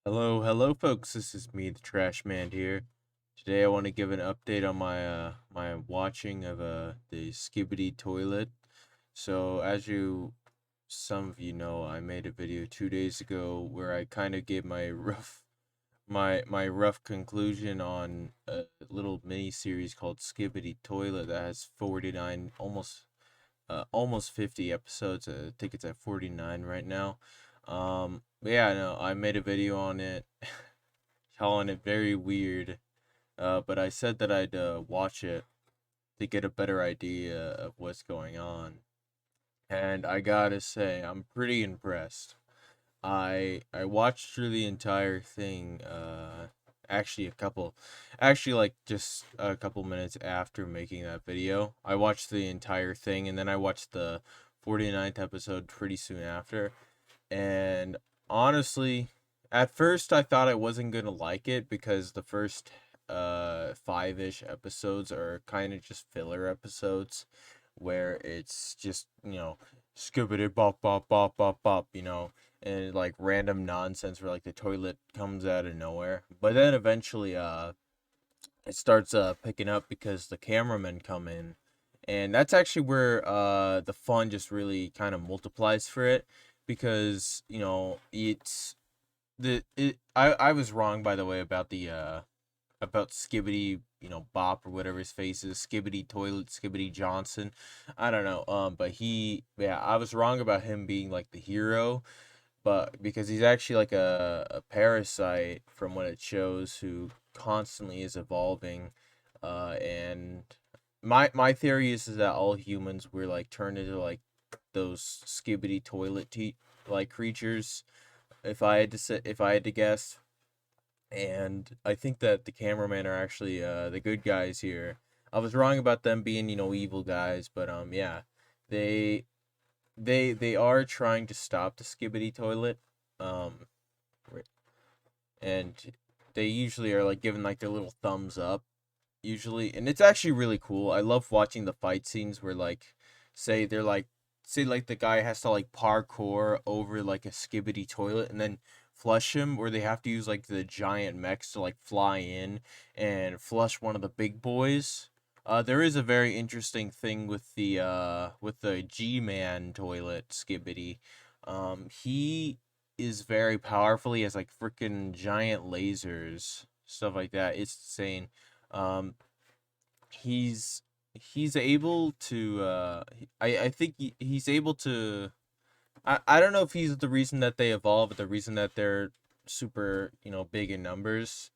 Hello, folks. This is me, the Trash Man here. Today, I want to give an update on my watching of the Skibidi Toilet. So, as some of you know, I made a video 2 days ago where I kind of gave my rough conclusion on a little mini series called Skibidi Toilet that has 49 almost 50 episodes. I think it's at 49 right now. But yeah, no, I made a video on it, calling it very weird. But I said that I'd watch it to get a better idea of what's going on, and I gotta say, I'm pretty impressed. I watched through the entire thing. Actually, like just a couple minutes after making that video, I watched the entire thing, and then I watched the 49th episode pretty soon after. And honestly, at first I thought I wasn't gonna like it because the first five-ish episodes are kind of just filler episodes where it's just, skibbity bop bop bop bop bop, and like random nonsense where like the toilet comes out of nowhere. But then eventually it starts picking up because the cameramen come in, and that's actually where the fun just really kind of multiplies for it, because it's I was wrong, by the way, about the about Skibidi, Bop, or whatever his face is, Skibidi Toilet, Skibidi Johnson. I don't know. But yeah, I was wrong about him being like the hero, but because he's actually like a parasite from what it shows, who constantly is evolving. And my theory is that all humans were like turned into like those Skibidi Toilet like creatures. If I had to guess, and I think that the cameramen are actually the good guys here. I was wrong about them being, evil guys, but yeah, they they are trying to stop the Skibidi Toilet, um, and they usually are like giving like their little thumbs up usually, and it's actually really cool. I love watching the fight scenes where like say they're like say like the guy has to like parkour over like a Skibidi Toilet and then flush him, or they have to use like the giant mechs to like fly in and flush one of the big boys. There is a very interesting thing with the G-Man toilet Skibidi. He is very powerful. He has like freaking giant lasers, stuff like that. It's insane. Um, he's he's able to I think he's able to I don't know if he's the reason that they evolve, but the reason that they're super, big in numbers.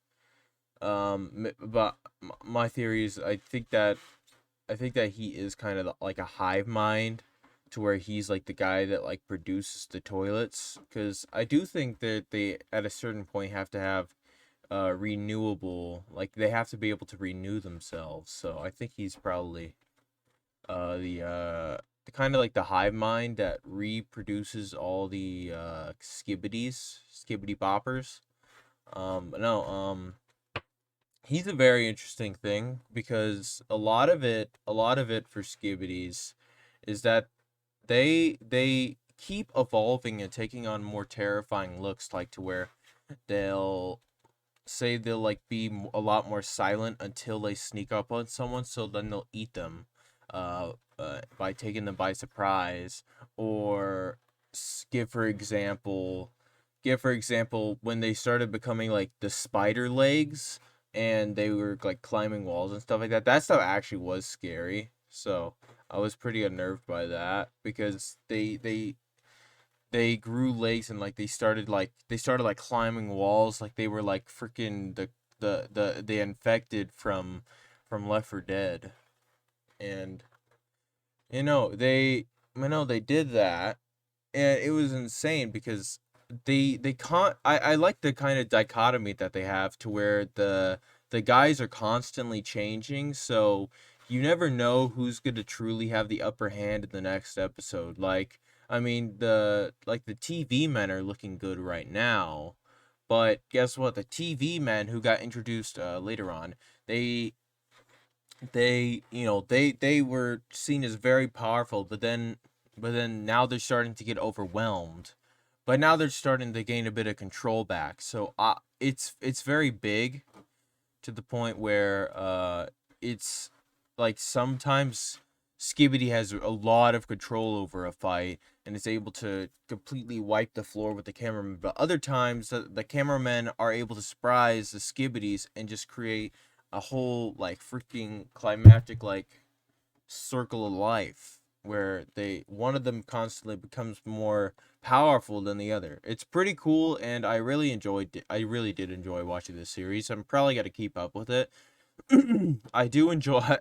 But my theory is I think that he is kind of like a hive mind, to where he's like the guy that like produces the toilets, because I do think that they at a certain point have to have renewable, like they have to be able to renew themselves. So I think he's probably the kind of like the hive mind that reproduces all the skibbity boppers. No, he's a very interesting thing, because a lot of it for skibbities is that they keep evolving and taking on more terrifying looks, like to where they'll they'll like be a lot more silent until they sneak up on someone, so then they'll eat them by taking them by surprise. Or give for example, when they started becoming like the spider legs, and they were like climbing walls and stuff like that. That stuff actually was scary, so I was pretty unnerved by that, because they grew legs, and like they started like climbing walls, like they were like freaking the infected from Left 4 Dead. And they did that, and it was insane, because they can't I like the kind of dichotomy that they have, to where the guys are constantly changing, so you never know who's going to truly have the upper hand in the next episode. Like, I mean, the TV men are looking good right now, but guess what? The TV men who got introduced later on, they they were seen as very powerful, but then now they're starting to get overwhelmed but now they're starting to gain a bit of control back. So it's very big, to the point where it's like sometimes Skibidi has a lot of control over a fight and is able to completely wipe the floor with the cameraman. But other times the cameramen are able to surprise the Skibidis and just create a whole like freaking climactic like circle of life where one of them constantly becomes more powerful than the other. It's pretty cool, and I really did enjoy watching this series. I'm probably gonna keep up with it. I do enjoy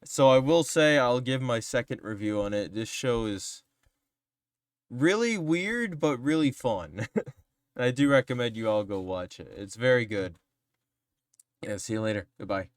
so I will say I'll give my second review on it. This show is really weird but really fun. I do recommend you all go watch it. It's very good. Yeah, see you later. Goodbye.